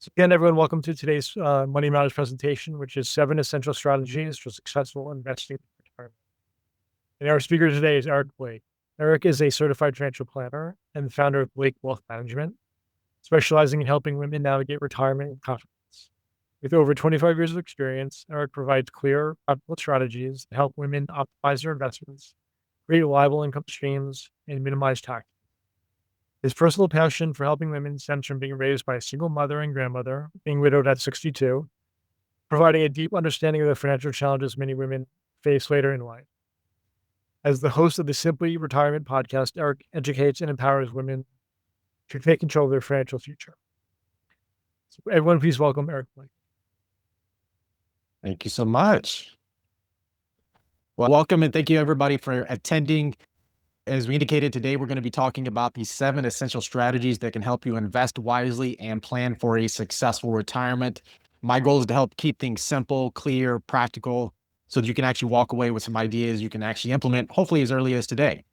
So again, everyone, welcome to today's Money Matters presentation, which is 7 essential strategies for successful investing in retirement. And our speaker today is Eric Blake. Eric is a certified financial planner and the founder of Blake Wealth Management, specializing in helping women navigate retirement with confidence. With over 25 years of experience, Eric provides clear, practical strategies to help women optimize their investments, create reliable income streams, and minimize tax. His personal passion for helping women stems from being raised by a single mother and grandmother, being widowed at 62, providing a deep understanding of the financial challenges many women face later in life. As the host of the Simply Retirement podcast, Eric educates and empowers women to take control of their financial future. So everyone, please welcome Eric Blake. Thank you so much. Well, welcome and thank you everybody for attending. As we indicated today, we're going to be talking about these 7 essential strategies that can help you invest wisely and plan for a successful retirement. My goal is to help keep things simple, clear, practical, so that you can actually walk away with some ideas you can actually implement, hopefully as early as today.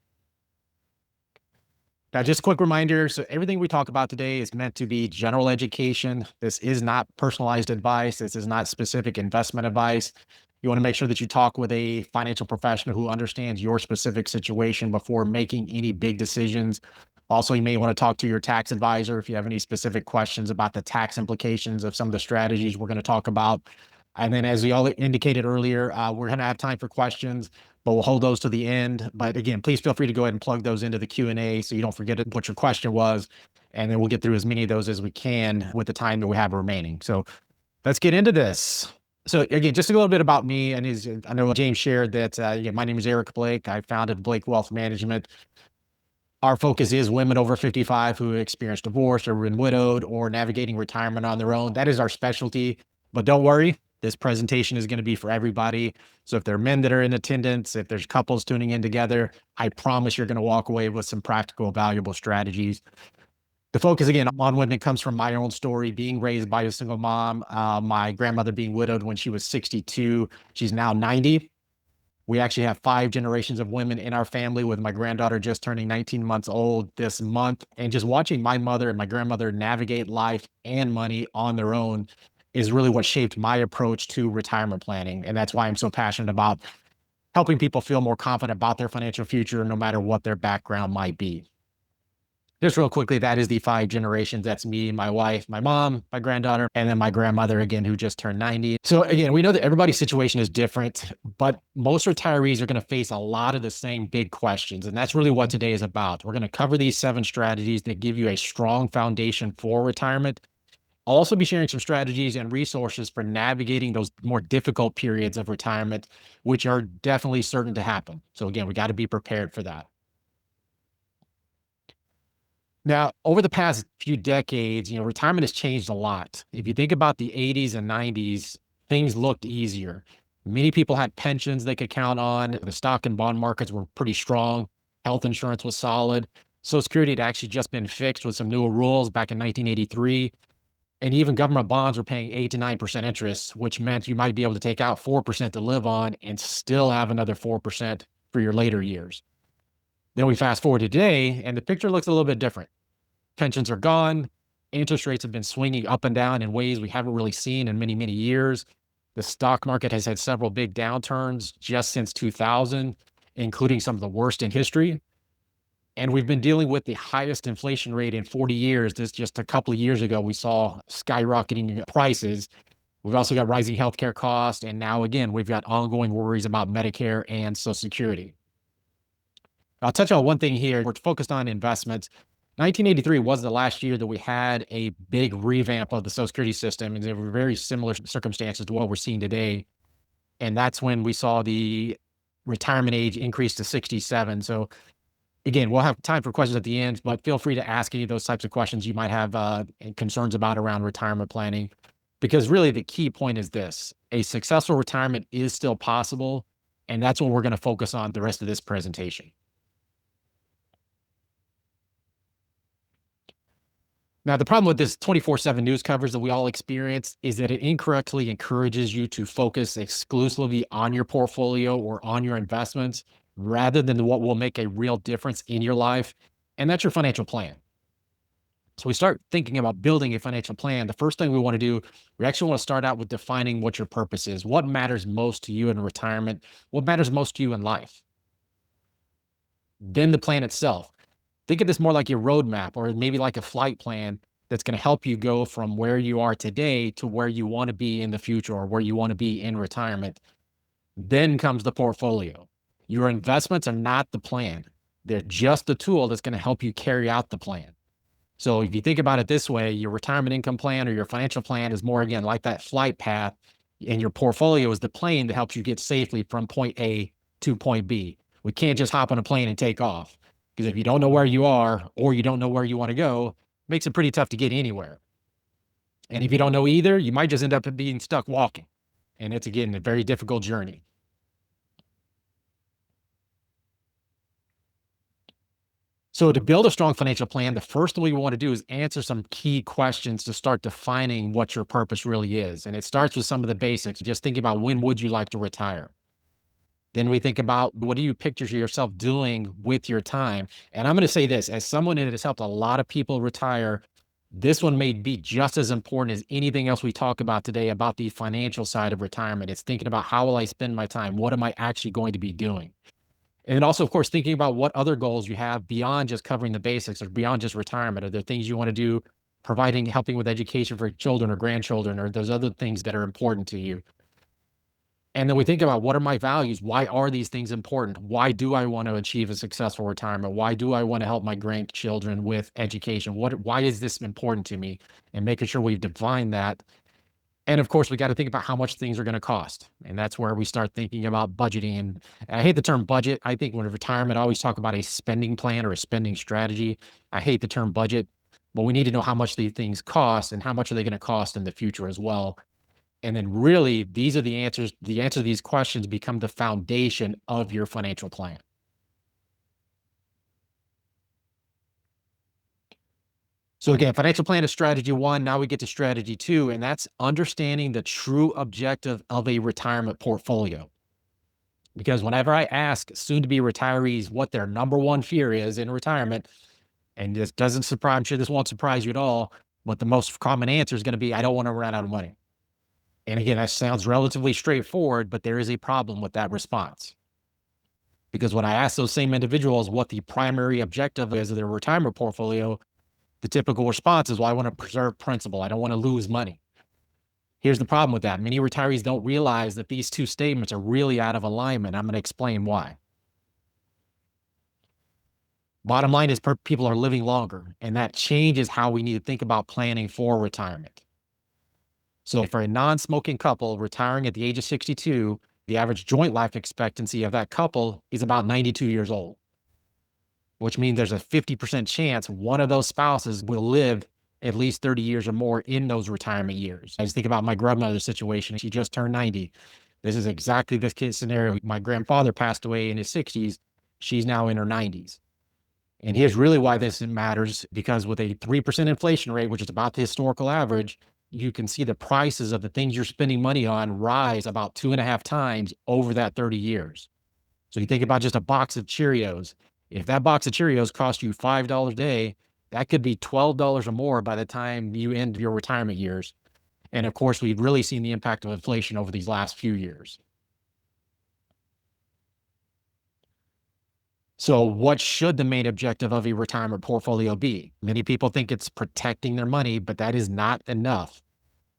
Now, just a quick reminder, so everything we talk about today is meant to be general education. This is not personalized advice. This is not specific investment advice. You want to make sure that you talk with a financial professional who understands your specific situation before making any big decisions. Also, you may want to talk to your tax advisor if you have any specific questions about the tax implications of some of the strategies we're going to talk about. And then, as we all indicated earlier, we're going to have time for questions, but we'll hold those to the end. But again, please feel free to go ahead and plug those into the Q&A so you don't forget what your question was. And then we'll get through as many of those as we can with the time that we have remaining. So let's get into this. So again, just a little bit about me. And I know James shared that my name is Eric Blake. I founded Blake Wealth Management. Our focus is women over 55 who experienced divorce or been widowed or navigating retirement on their own. That is our specialty. But don't worry, this presentation is going to be for everybody. So if there are men that are in attendance, if there's couples tuning in together, I promise you're going to walk away with some practical, valuable strategies. The focus, again, on women comes from my own story, being raised by a single mom, my grandmother being widowed when she was 62. She's now 90. We actually have 5 generations of women in our family, with my granddaughter just turning 19 months old this month. And just watching my mother and my grandmother navigate life and money on their own is really what shaped my approach to retirement planning. And that's why I'm so passionate about helping people feel more confident about their financial future, no matter what their background might be. Just real quickly, that is the 5 generations. That's me, my wife, my mom, my granddaughter, and then my grandmother, again, who just turned 90. So again, we know that everybody's situation is different, but most retirees are going to face a lot of the same big questions. And that's really what today is about. We're going to cover these 7 strategies that give you a strong foundation for retirement. I'll also be sharing some strategies and resources for navigating those more difficult periods of retirement, which are definitely certain to happen. So again, we got to be prepared for that. Now, over the past few decades, retirement has changed a lot. If you think about the 80s and 90s, things looked easier. Many people had pensions they could count on. The stock and bond markets were pretty strong. Health insurance was solid. Social Security had actually just been fixed with some newer rules back in 1983. And even government bonds were paying 8 to 9% interest, which meant you might be able to take out 4% to live on and still have another 4% for your later years. Then we fast forward today, and the picture looks a little bit different. Pensions are gone. Interest rates have been swinging up and down in ways we haven't really seen in many, many years. The stock market has had several big downturns just since 2000, including some of the worst in history. And we've been dealing with the highest inflation rate in 40 years. This just a couple of years ago, we saw skyrocketing prices. We've also got rising healthcare costs. And now, again, we've got ongoing worries about Medicare and Social Security. I'll touch on one thing here. We're focused on investments. 1983 was the last year that we had a big revamp of the Social Security system, and there were very similar circumstances to what we're seeing today. And that's when we saw the retirement age increase to 67. So again, we'll have time for questions at the end, but feel free to ask any of those types of questions you might have concerns about around retirement planning, because really the key point is this: a successful retirement is still possible. And that's what we're going to focus on the rest of this presentation. Now, the problem with this 24/7 news coverage that we all experience is that it incorrectly encourages you to focus exclusively on your portfolio or on your investments rather than what will make a real difference in your life, and that's your financial plan. So we start thinking about building a financial plan. The first thing we want to do, we actually want to start out with defining what your purpose is. What matters most to you in retirement? What matters most to you in life? Then the plan itself. Think of this more like your roadmap or maybe like a flight plan that's going to help you go from where you are today to where you want to be in the future or where you want to be in retirement. Then comes the portfolio. Your investments are not the plan. They're just the tool that's going to help you carry out the plan. So if you think about it this way, your retirement income plan or your financial plan is more, again, like that flight path, and your portfolio is the plane that helps you get safely from point A to point B. We can't just hop on a plane and take off, because if you don't know where you are or you don't know where you want to go, it makes it pretty tough to get anywhere. And if you don't know either, you might just end up being stuck walking. And it's, again, a very difficult journey. So to build a strong financial plan, the first thing we want to do is answer some key questions to start defining what your purpose really is. And it starts with some of the basics, just thinking about, when would you like to retire? Then we think about, what do you picture yourself doing with your time? And I'm going to say this, as someone that has helped a lot of people retire, this one may be just as important as anything else we talk about today about the financial side of retirement. It's thinking about, how will I spend my time? What am I actually going to be doing? And also, of course, thinking about what other goals you have beyond just covering the basics or beyond just retirement. Are there things you want to do, helping with education for children or grandchildren, or those other things that are important to you? And then we think about, what are my values? Why are these things important? Why do I want to achieve a successful retirement? Why do I want to help my grandchildren with education? Why is this important to me? And making sure we've defined that. And of course, we got to think about how much things are going to cost. And that's where we start thinking about budgeting. And I hate the term budget. I think when retirement, I always talk about a spending plan or a spending strategy. I hate the term budget, but we need to know how much these things cost and how much are they going to cost in the future as well. And then really, these are the answers. The answer to these questions become the foundation of your financial plan. So again, financial plan is strategy one. Now we get to strategy two, and that's understanding the true objective of a retirement portfolio. Because whenever I ask soon-to-be retirees what their number one fear is in retirement, and this doesn't surprise, I'm sure this won't surprise you at all, but the most common answer is going to be, I don't want to run out of money. And again, that sounds relatively straightforward, but there is a problem with that response. Because when I ask those same individuals what the primary objective is of their retirement portfolio, the typical response is, well, I want to preserve principal. I don't want to lose money. Here's the problem with that. Many retirees don't realize that these two statements are really out of alignment. I'm going to explain why. Bottom line is, people are living longer, and that changes how we need to think about planning for retirement. So for a non-smoking couple retiring at the age of 62, the average joint life expectancy of that couple is about 92 years old, which means there's a 50% chance one of those spouses will live at least 30 years or more in those retirement years. I just think about my grandmother's situation. She just turned 90. This is exactly this case scenario. My grandfather passed away in his 60s. She's now in her 90s. And here's really why this matters, because with a 3% inflation rate, which is about the historical average, you can see the prices of the things you're spending money on rise about 2.5 times over that 30 years. So you think about just a box of Cheerios. If that box of Cheerios cost you $5 a day, that could be $12 or more by the time you end your retirement years. And of course, we've really seen the impact of inflation over these last few years. So what should the main objective of a retirement portfolio be? Many people think it's protecting their money, but that is not enough.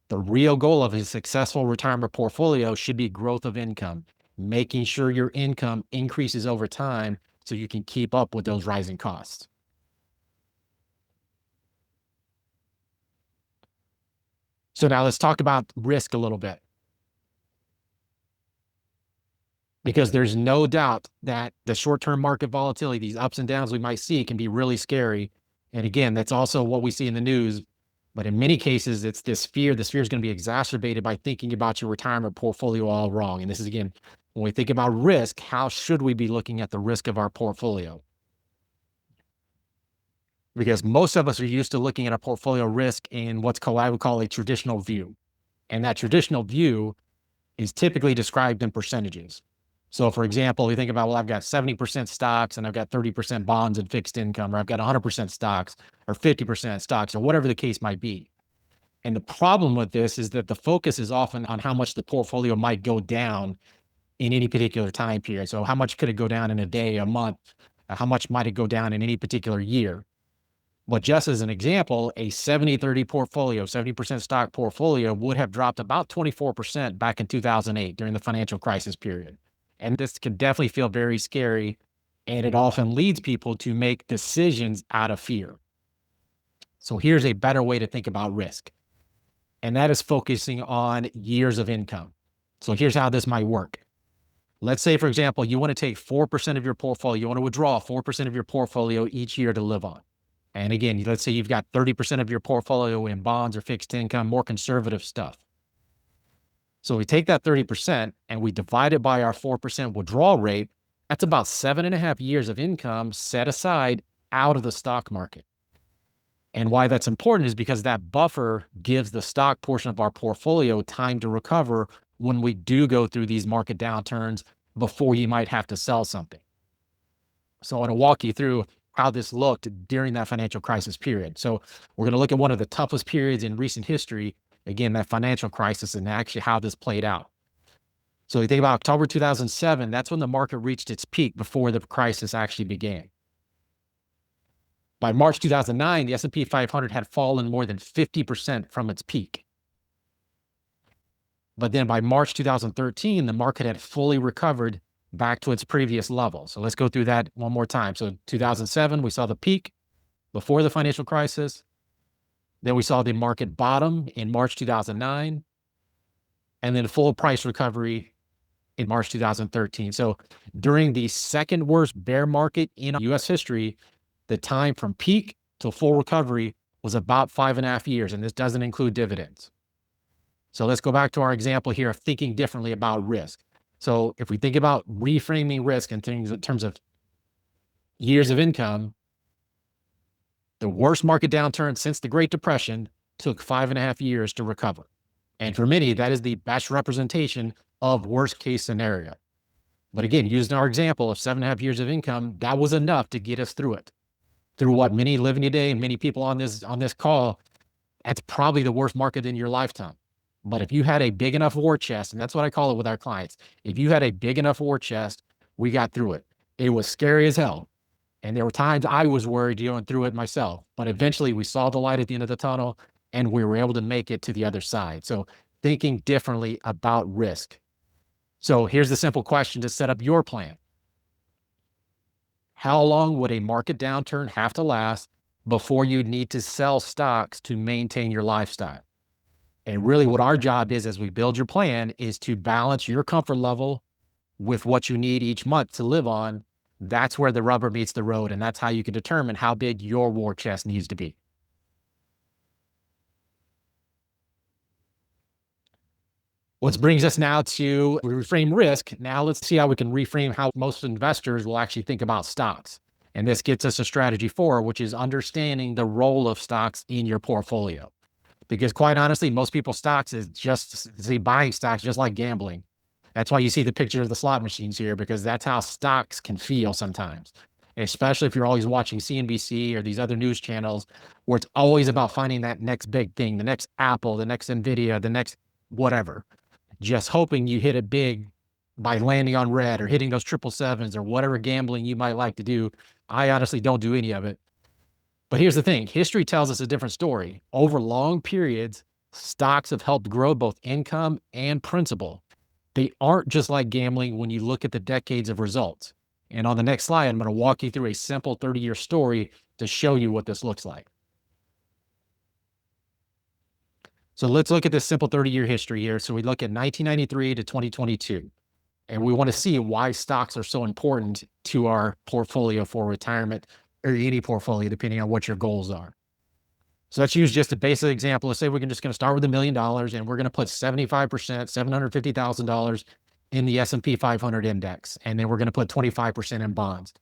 The real goal of a successful retirement portfolio should be growth of income, making sure your income increases over time so you can keep up with those rising costs. So now let's talk about risk a little bit. Because there's no doubt that the short-term market volatility, these ups and downs we might see, can be really scary. And again, that's also what we see in the news. But in many cases, it's this fear. This fear is going to be exacerbated by thinking about your retirement portfolio all wrong. And this is, again, when we think about risk, how should we be looking at the risk of our portfolio? Because most of us are used to looking at a portfolio risk in what's called, I would call, a traditional view. And that traditional view is typically described in percentages. So for example, you think about, well, I've got 70% stocks and I've got 30% bonds and fixed income, or I've got 100% stocks or 50% stocks or whatever the case might be. And the problem with this is that the focus is often on how much the portfolio might go down in any particular time period. So how much could it go down in a day, a month? How much might it go down in any particular year? But just as an example, a 70-30 portfolio, 70% stock portfolio would have dropped about 24% back in 2008 during the financial crisis period. And this can definitely feel very scary. And it often leads people to make decisions out of fear. So here's a better way to think about risk. And that is focusing on years of income. So here's how this might work. Let's say, for example, you want to take 4% of your portfolio, you want to withdraw 4% of your portfolio each year to live on. And again, let's say you've got 30% of your portfolio in bonds or fixed income, more conservative stuff. So we take that 30% and we divide it by our 4% withdrawal rate. That's about 7.5 years of income set aside out of the stock market. And why that's important is because that buffer gives the stock portion of our portfolio time to recover when we do go through these market downturns before you might have to sell something. So I want to walk you through how this looked during that financial crisis period. So we're going to look at one of the toughest periods in recent history, again, that financial crisis, and actually how this played out. So you think about October 2007, that's when the market reached its peak before the crisis actually began. By March 2009, the S&P 500 had fallen more than 50% from its peak. But then by March 2013, the market had fully recovered back to its previous level. So let's go through that one more time. So 2007, we saw the peak before the financial crisis. Then we saw the market bottom in March 2009, and then full price recovery in March 2013. So during the second worst bear market in US history, the time from peak to full recovery was about 5.5 years, and this doesn't include dividends. So let's go back to our example here of thinking differently about risk. So if we think about reframing risk and things in terms of years of income, the worst market downturn since the Great Depression took 5.5 years to recover. And for many, that is the best representation of worst case scenario. But again, using our example of 7.5 years of income, that was enough to get us through it. Through what many living today and many people on this call, that's probably the worst market in your lifetime. But if you had a big enough war chest, and that's what I call it with our clients, if you had a big enough war chest, we got through it. It was scary as hell. And there were times I was worried going through it myself, but eventually we saw the light at the end of the tunnel and we were able to make it to the other side. So thinking differently about risk. So here's the simple question to set up your plan. How long would a market downturn have to last before you need to sell stocks to maintain your lifestyle? And really what our job is as we build your plan is to balance your comfort level with what you need each month to live on. That's where the rubber meets the road. And that's how you can determine how big your war chest needs to be. Which brings us now to reframe risk. Now let's see how we can reframe how most investors will actually think about stocks. And this gets us to strategy 4, which is understanding the role of stocks in your portfolio. Because quite honestly, most people's stocks is just buying stocks just like gambling. That's why you see the picture of the slot machines here, because that's how stocks can feel sometimes, especially if you're always watching CNBC or these other news channels where it's always about finding that next big thing, the next Apple, the next Nvidia, the next whatever, just hoping you hit it big by landing on red or hitting those 777s or whatever gambling you might like to do. I honestly don't do any of it. But here's the thing, history tells us a different story. Over long periods, stocks have helped grow both income and principal. They aren't just like gambling when you look at the decades of results. And on the next slide, I'm going to walk you through a simple 30-year story to show you what this looks like. So let's look at this simple 30-year history here. So we look at 1993 to 2022. And we want to see why stocks are so important to our portfolio for retirement, or any portfolio, depending on what your goals are. So let's use just a basic example. Let's say we're just going to start with $1 million and we're going to put 75%, $750,000 in the S&P 500 index. And then we're going to put 25% in bonds.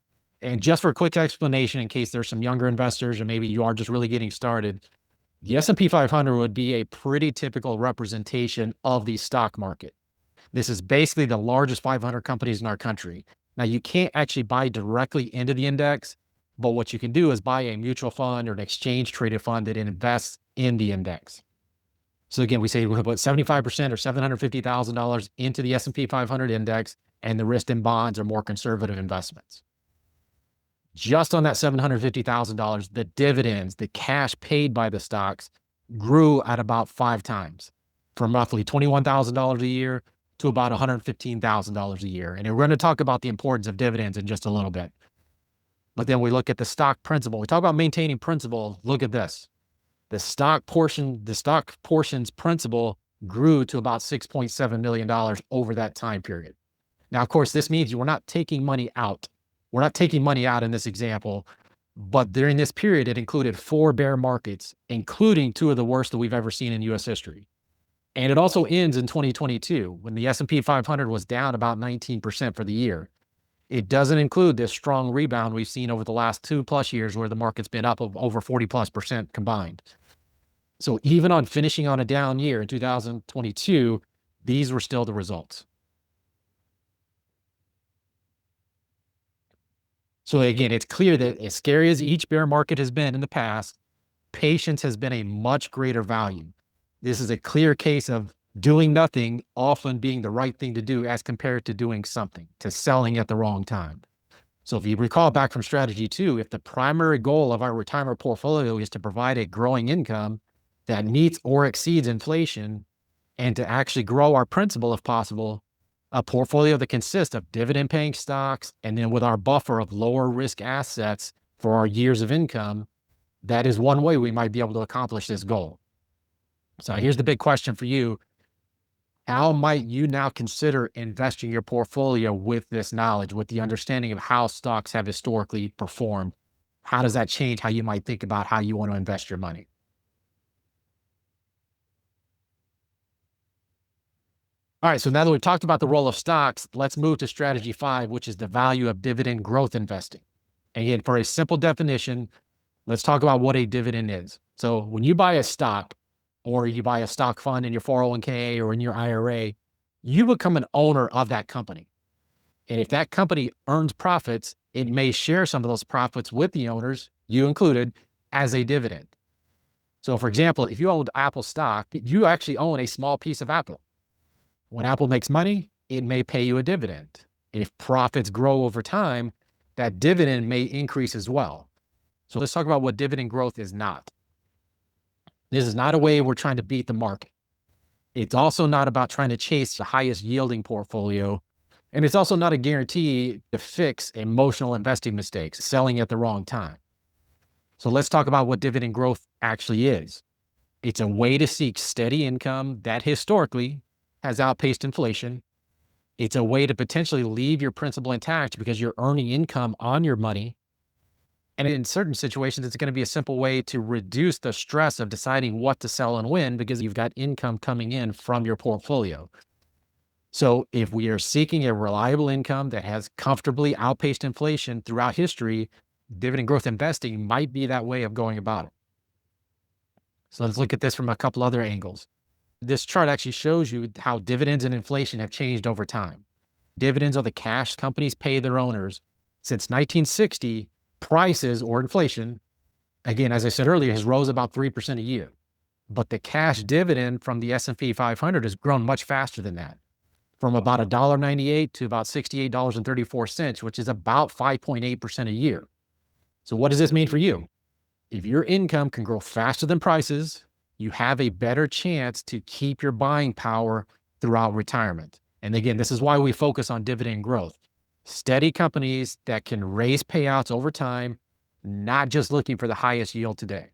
And just for a quick explanation, in case there's some younger investors or maybe you are just really getting started, the S&P 500 would be a pretty typical representation of the stock market. This is basically the largest 500 companies in our country. Now, you can't actually buy directly into the index, but what you can do is buy a mutual fund or an exchange traded fund that invests in the index. So again, we say we'll put 75% or $750,000 into the S&P 500 index, and the rest in bonds or more conservative investments. Just on that $750,000, the dividends, the cash paid by the stocks grew at about 5 times, from roughly $21,000 a year to about $115,000 a year. And we're going to talk about the importance of dividends in just a little bit. But then we look at the stock principal. We talk about maintaining principal. Look at this. The stock portion's principal grew to about $6.7 million over that time period. Now, of course, this means we're not taking money out. We're not taking money out in this example, but during this period, it included 4 bear markets, including 2 of the worst that we've ever seen in U.S. history. And it also ends in 2022 when the S&P 500 was down about 19% for the year. It doesn't include this strong rebound we've seen over the last 2+ years where the market's been up over 40+% combined. So even on finishing on a down year in 2022, these were still the results. So again, it's clear that as scary as each bear market has been in the past, patience has been a much greater value. This is a clear case of doing nothing often being the right thing to do as compared to doing something, to selling at the wrong time. So if you recall back from strategy 2, if the primary goal of our retirement portfolio is to provide a growing income that meets or exceeds inflation and to actually grow our principal if possible, a portfolio that consists of dividend paying stocks and then with our buffer of lower risk assets for our years of income, that is one way we might be able to accomplish this goal. So here's the big question for you. How might you now consider investing your portfolio with this knowledge, with the understanding of how stocks have historically performed? How does that change how you might think about how you want to invest your money? All right, so now that we've talked about the role of stocks, let's move to strategy 5, which is the value of dividend growth investing. Again, for a simple definition, let's talk about what a dividend is. So when you buy a stock or you buy a stock fund in your 401k or in your IRA, you become an owner of that company. And if that company earns profits, it may share some of those profits with the owners, you included, as a dividend. So for example, if you owned Apple stock, you actually own a small piece of Apple. When Apple makes money, it may pay you a dividend. If profits grow over time, that dividend may increase as well. So let's talk about what dividend growth is not. This is not a way we're trying to beat the market. It's also not about trying to chase the highest yielding portfolio. And it's also not a guarantee to fix emotional investing mistakes, selling at the wrong time. So let's talk about what dividend growth actually is. It's a way to seek steady income that historically has outpaced inflation. It's a way to potentially leave your principal intact because you're earning income on your money. And in certain situations, it's going to be a simple way to reduce the stress of deciding what to sell and when because you've got income coming in from your portfolio. So if we are seeking a reliable income that has comfortably outpaced inflation throughout history, dividend growth investing might be that way of going about it. So let's look at this from a couple other angles. This chart actually shows you how dividends and inflation have changed over time. Dividends are the cash companies pay their owners. Since 1960, prices or inflation, again, as I said earlier, has rose about 3% a year. But the cash dividend from the S&P 500 has grown much faster than that, from about $1.98 to about $68.34, which is about 5.8% a year. So what does this mean for you? If your income can grow faster than prices, you have a better chance to keep your buying power throughout retirement. And again, this is why we focus on dividend growth. Steady companies that can raise payouts over time, not just looking for the highest yield today.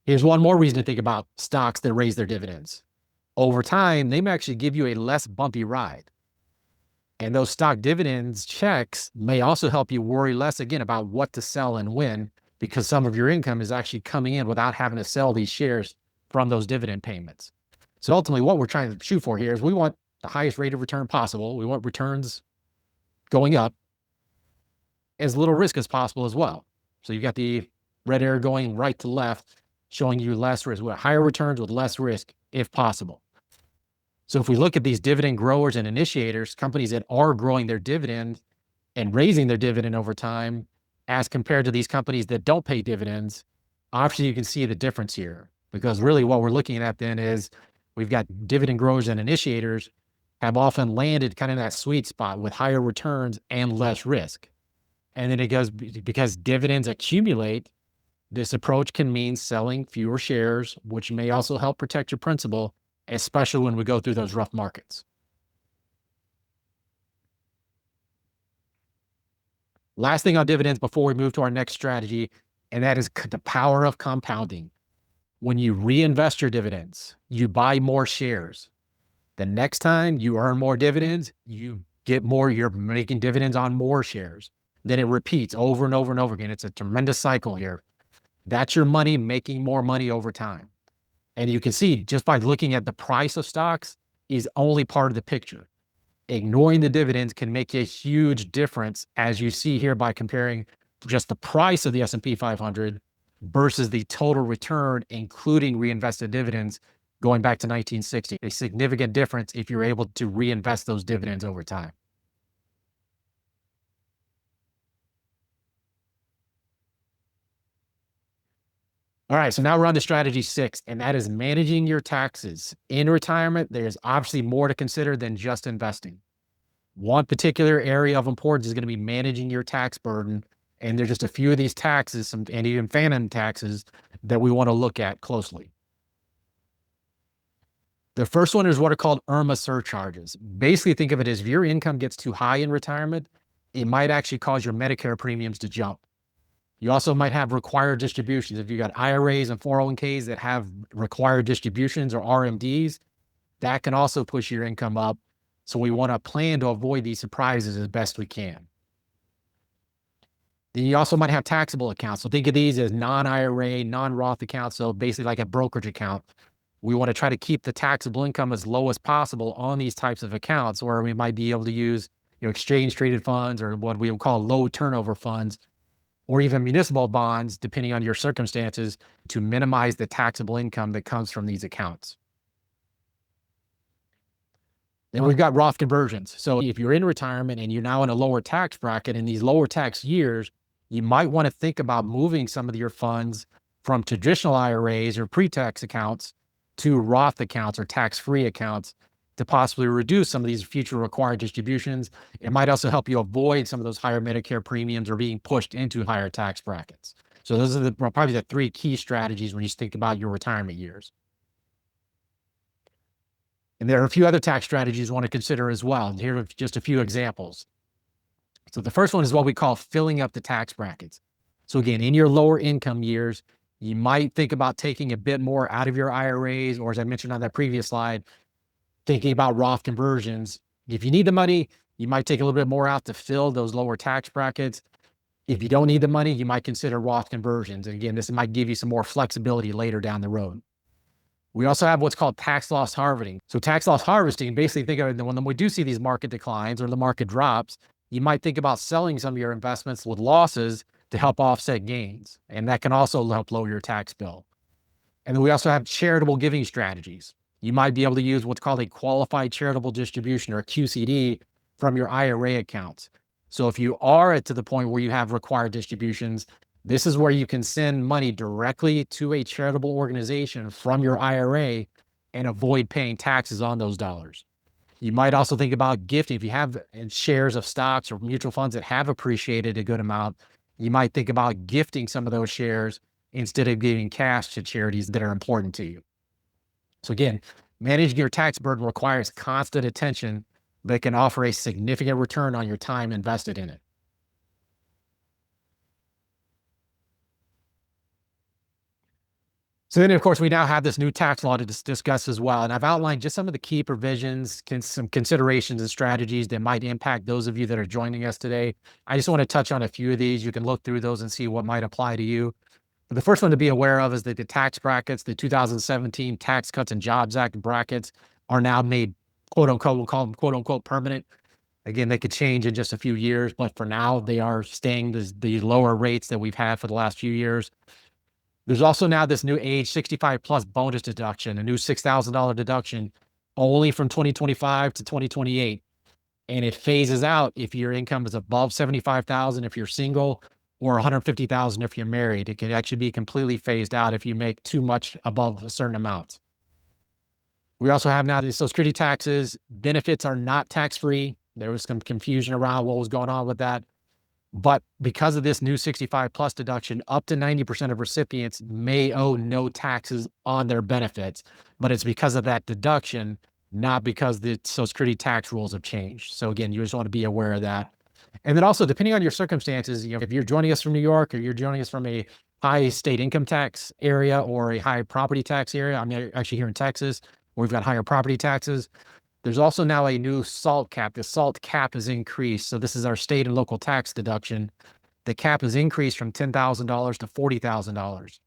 Here's one more reason to think about stocks that raise their dividends. Over time, they may actually give you a less bumpy ride. And those stock dividends checks may also help you worry less again about what to sell and when, because some of your income is actually coming in without having to sell these shares from those dividend payments. So ultimately, what we're trying to shoot for here is we want the highest rate of return possible. We want returns going up, as little risk as possible as well. So you've got the red arrow going right to left. showing you less risk, with higher returns with less risk if possible. So if we look at these dividend growers and initiators, companies that are growing their dividend and raising their dividend over time, as compared to these companies that don't pay dividends, obviously you can see the difference here. Because really what we're looking at then is we've got dividend growers and initiators have often landed kind of in that sweet spot with higher returns and less risk. And then it goes, because dividends accumulate, this approach can mean selling fewer shares, which may also help protect your principal, especially when we go through those rough markets. Last thing on dividends before we move to our next strategy, and that is the power of compounding. When you reinvest your dividends, you buy more shares. The next time you earn more dividends, you get more, you're making dividends on more shares. Then it repeats over and over and over again. It's a tremendous cycle here. That's your money making more money over time. And you can see just by looking at the price of stocks is only part of the picture. Ignoring the dividends can make a huge difference, as you see here by comparing just the price of the S&P 500 versus the total return, including reinvested dividends, going back to 1960. A significant difference if you're able to reinvest those dividends over time. All right, so now we're on to strategy 6, and that is managing your taxes. In retirement, there's obviously more to consider than just investing. One particular area of importance is going to be managing your tax burden. And there's just a few of these taxes, and even phantom taxes, that we want to look at closely. The first one is what are called IRMA surcharges. Basically, think of it as if your income gets too high in retirement, it might actually cause your Medicare premiums to jump. You also might have required distributions. If you got IRAs and 401ks that have required distributions or RMDs, that can also push your income up. So we want to plan to avoid these surprises as best we can. Then you also might have taxable accounts. So think of these as non-IRA, non-Roth accounts. So basically like a brokerage account. We want to try to keep the taxable income as low as possible on these types of accounts, where we might be able to use, exchange traded funds, or what we would call low turnover funds, or even municipal bonds, depending on your circumstances, to minimize the taxable income that comes from these accounts. Then we've got Roth conversions. So if you're in retirement and you're now in a lower tax bracket in these lower tax years, you might want to think about moving some of your funds from traditional IRAs or pre-tax accounts to Roth accounts or tax-free accounts to possibly reduce some of these future required distributions. It might also help you avoid some of those higher Medicare premiums or being pushed into higher tax brackets. So those are probably the 3 key strategies when you think about your retirement years. And there are a few other tax strategies you want to consider as well. And here are just a few examples. So the first one is what we call filling up the tax brackets. So again, in your lower income years, you might think about taking a bit more out of your IRAs, or as I mentioned on that previous slide, thinking about Roth conversions. If you need the money, you might take a little bit more out to fill those lower tax brackets. If you don't need the money, you might consider Roth conversions. And again, this might give you some more flexibility later down the road. We also have what's called tax loss harvesting. So tax loss harvesting, basically think of it when we do see these market declines or the market drops, you might think about selling some of your investments with losses to help offset gains. And that can also help lower your tax bill. And then we also have charitable giving strategies. You might be able to use what's called a qualified charitable distribution, or QCD, from your IRA accounts. So if you are to the point where you have required distributions, this is where you can send money directly to a charitable organization from your IRA and avoid paying taxes on those dollars. You might also think about gifting. If you have shares of stocks or mutual funds that have appreciated a good amount, you might think about gifting some of those shares instead of giving cash to charities that are important to you. So again, managing your tax burden requires constant attention, but can offer a significant return on your time invested in it. So then, of course, we now have this new tax law to discuss as well. And I've outlined just some of the key provisions, some considerations and strategies that might impact those of you that are joining us today. I just want to touch on a few of these. You can look through those and see what might apply to you. But the first one to be aware of is that the tax brackets, the 2017 Tax Cuts and Jobs Act brackets, are now made, quote unquote, we'll call them quote unquote permanent. Again, they could change in just a few years, but for now, they are staying the lower rates that we've had for the last few years. There's also now this new age 65 plus bonus deduction, a new $6,000 deduction only from 2025 to 2028. And it phases out if your income is above 75,000 if you're single, or 150,000 if you're married. It can actually be completely phased out if you make too much above a certain amount. We also have now the Social Security taxes. Benefits are not tax-free. There was some confusion around what was going on with that. But because of this new 65 plus deduction, up to 90% of recipients may owe no taxes on their benefits. But it's because of that deduction, not because the Social Security tax rules have changed. So again, you just want to be aware of that. And then also, depending on your circumstances, if you're joining us from New York, or you're joining us from a high state income tax area or a high property tax area, I'm actually here in Texas, where we've got higher property taxes. There's also now a new SALT cap. The SALT cap is increased. So this is our state and local tax deduction. The cap is increased from $10,000 to $40,000,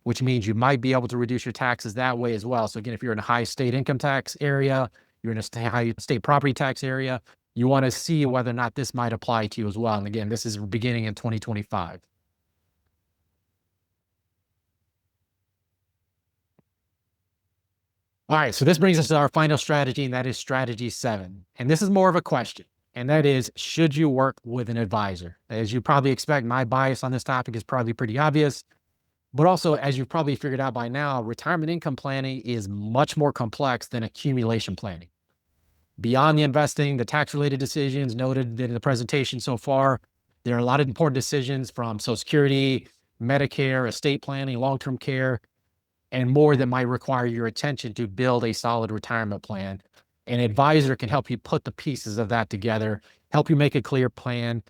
which means you might be able to reduce your taxes that way as well. So again, if you're in a high state income tax area, you're in a high state property tax area, you want to see whether or not this might apply to you as well. And again, this is beginning in 2025. All right, so this brings us to our final strategy, and that is strategy 7. And this is more of a question, and that is, should you work with an advisor? As you probably expect, my bias on this topic is probably pretty obvious. But also, as you've probably figured out by now, retirement income planning is much more complex than accumulation planning. Beyond the investing, the tax-related decisions noted in the presentation so far, there are a lot of important decisions from Social Security, Medicare, estate planning, long-term care, and more that might require your attention to build a solid retirement plan. An advisor can help you put the pieces of that together, help you make a clear plan,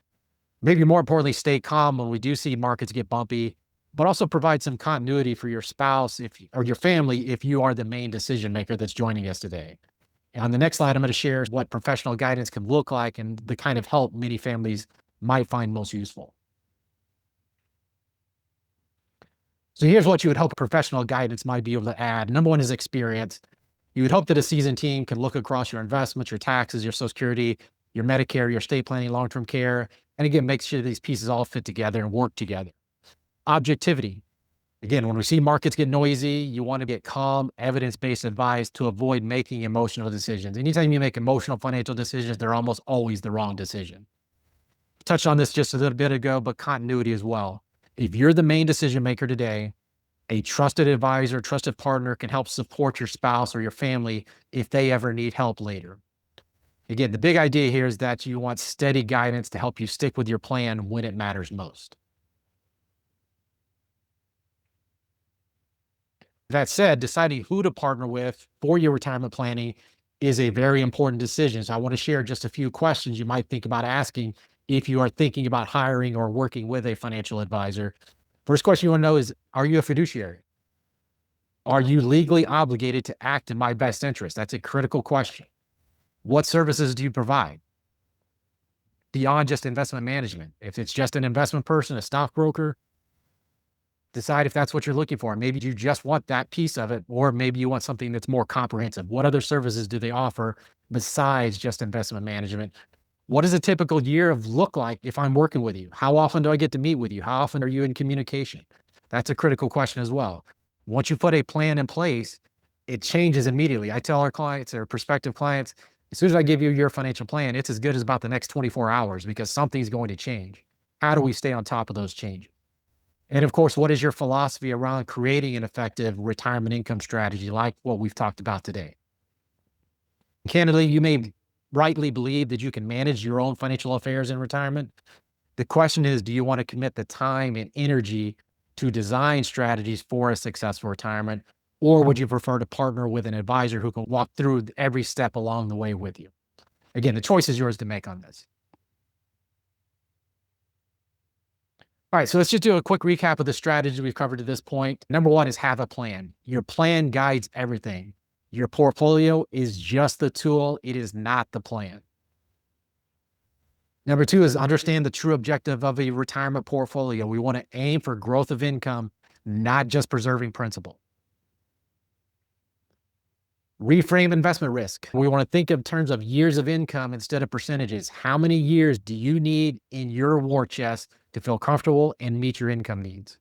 maybe more importantly, stay calm when we do see markets get bumpy, but also provide some continuity for your spouse or your family if you are the main decision maker that's joining us today. And on the next slide, I'm going to share what professional guidance can look like and the kind of help many families might find most useful. So here's what you would hope professional guidance might be able to add. Number one is experience. You would hope that a seasoned team can look across your investments, your taxes, your Social Security, your Medicare, your estate planning, long-term care, and again, make sure these pieces all fit together and work together. Objectivity. Again, when we see markets get noisy, you want to get calm, evidence-based advice to avoid making emotional decisions. Anytime you make emotional financial decisions, they're almost always the wrong decision. Touched on this just a little bit ago, but continuity as well. If you're the main decision maker today, a trusted advisor, trusted partner can help support your spouse or your family if they ever need help later. Again, the big idea here is that you want steady guidance to help you stick with your plan when it matters most. That said, deciding who to partner with for your retirement planning is a very important decision. So I want to share just a few questions you might think about asking if you are thinking about hiring or working with a financial advisor. First question you want to know is, are you a fiduciary? Are you legally obligated to act in my best interest? That's a critical question. What services do you provide? Beyond just investment management. If it's just an investment person, a stockbroker, decide if that's what you're looking for. Maybe you just want that piece of it, or maybe you want something that's more comprehensive. What other services do they offer besides just investment management? What does a typical year look like if I'm working with you? How often do I get to meet with you? How often are you in communication? That's a critical question as well. Once you put a plan in place, it changes immediately. I tell our clients or prospective clients, as soon as I give you your financial plan, it's as good as about the next 24 hours because something's going to change. How do we stay on top of those changes? And of course, what is your philosophy around creating an effective retirement income strategy like what we've talked about today? Candidly, you may rightly believe that you can manage your own financial affairs in retirement. The question is, do you want to commit the time and energy to design strategies for a successful retirement, or would you prefer to partner with an advisor who can walk through every step along the way with you? Again, the choice is yours to make on this. All right, so let's just do a quick recap of the strategies we've covered to this point. Number one is have a plan. Your plan guides everything. Your portfolio is just the tool. It is not the plan. Number two is understand the true objective of a retirement portfolio. We want to aim for growth of income, not just preserving principal. Reframe investment risk. We want to think in terms of years of income instead of percentages. How many years do you need in your war chest to feel comfortable and meet your income needs?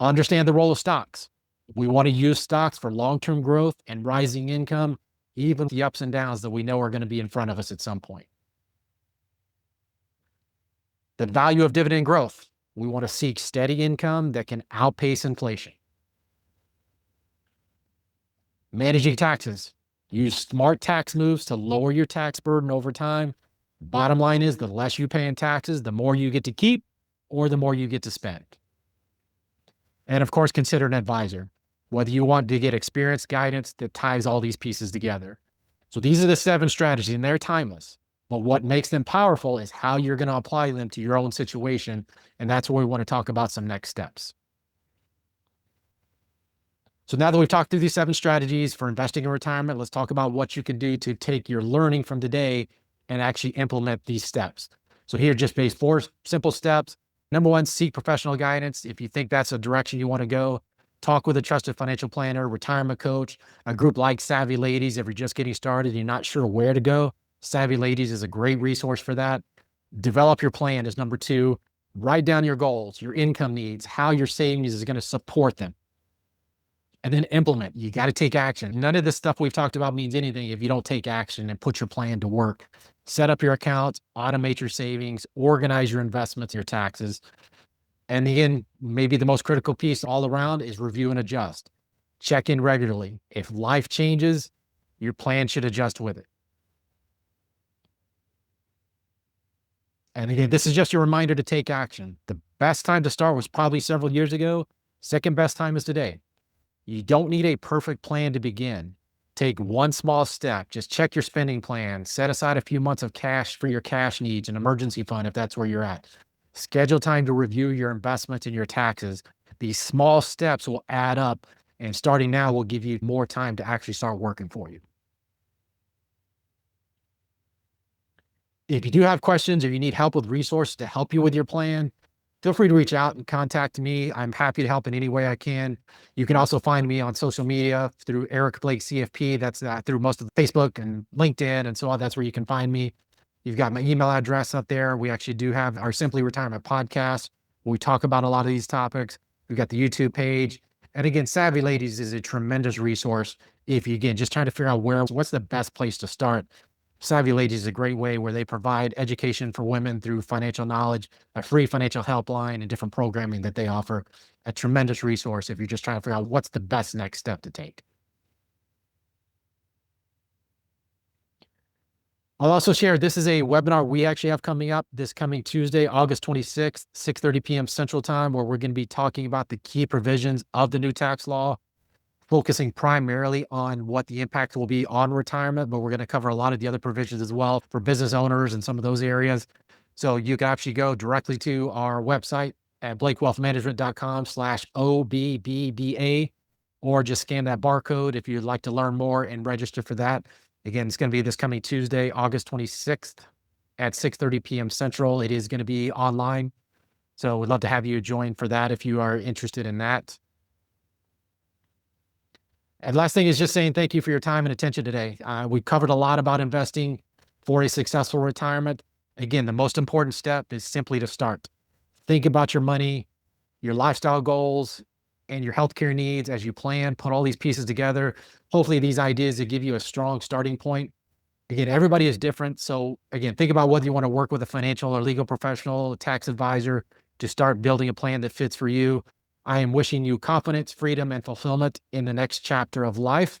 Understand the role of stocks. We want to use stocks for long-term growth and rising income, even the ups and downs that we know are going to be in front of us at some point. The value of dividend growth. We want to seek steady income that can outpace inflation. Managing taxes. Use smart tax moves to lower your tax burden over time. Bottom line is the less you pay in taxes, the more you get to keep or the more you get to spend. And of course, consider an advisor, whether you want to get experienced guidance that ties all these pieces together. So these are the 7 strategies, and they're timeless. But what makes them powerful is how you're going to apply them to your own situation. And that's where we want to talk about some next steps. So now that we've talked through these 7 strategies for investing in retirement, let's talk about what you can do to take your learning from today and actually implement these steps. So here, just based 4 simple steps. Number 1, seek professional guidance. If you think that's a direction you want to go, talk with a trusted financial planner, retirement coach, a group like Savvy Ladies. If you're just getting started and you're not sure where to go, Savvy Ladies is a great resource for that. Develop your plan is number 2. Write down your goals, your income needs, how your savings is going to support them. And then implement. You got to take action. None of this stuff we've talked about means anything if you don't take action and put your plan to work. Set up your accounts, automate your savings, organize your investments, your taxes. And again, maybe the most critical piece all around is review and adjust. Check in regularly. If life changes, your plan should adjust with it. And again, this is just a reminder to take action. The best time to start was probably several years ago. Second best time is today. You don't need a perfect plan to begin. Take one small step. Just check your spending plan. Set aside a few months of cash for your cash needs, an emergency fund if that's where you're at. Schedule time to review your investments and your taxes. These small steps will add up, and starting now will give you more time to actually start working for you. If you do have questions or you need help with resources to help you with your plan, feel free to reach out and contact me. I'm happy to help in any way I can. You can also find me on social media through Eric Blake CFP. That's through most of Facebook and LinkedIn and so on. That's where you can find me. You've got my email address up there. We actually do have our Simply Retirement podcast, where we talk about a lot of these topics. We've got the YouTube page. And again, Savvy Ladies is a tremendous resource. If you, again, just trying to figure out what's the best place to start. Savvy Ladies is a great way where they provide education for women through financial knowledge, a free financial helpline, and different programming that they offer. A tremendous resource if you're just trying to figure out what's the best next step to take. I'll also share, this is a webinar we actually have coming up this coming Tuesday, August 26th, 6:30 p.m. Central Time, where we're going to be talking about the key provisions of the new tax law, focusing primarily on what the impact will be on retirement, but we're going to cover a lot of the other provisions as well for business owners and some of those areas. So you can actually go directly to our website at blakewealthmanagement.com/OBBBA, or just scan that barcode if you'd like to learn more and register for that. Again, it's going to be this coming Tuesday, August 26th at 6:30 p.m. Central. It is going to be online. So we'd love to have you join for that if you are interested in that. And last thing is just saying thank you for your time and attention today. We covered a lot about investing for a successful retirement. Again, the most important step is simply to start. Think about your money, your lifestyle goals, and your healthcare needs as you plan. Put all these pieces together. Hopefully these ideas will give you a strong starting point. Again, everybody is different. So again, think about whether you want to work with a financial or legal professional, a tax advisor to start building a plan that fits for you. I am wishing you confidence, freedom, and fulfillment in the next chapter of life.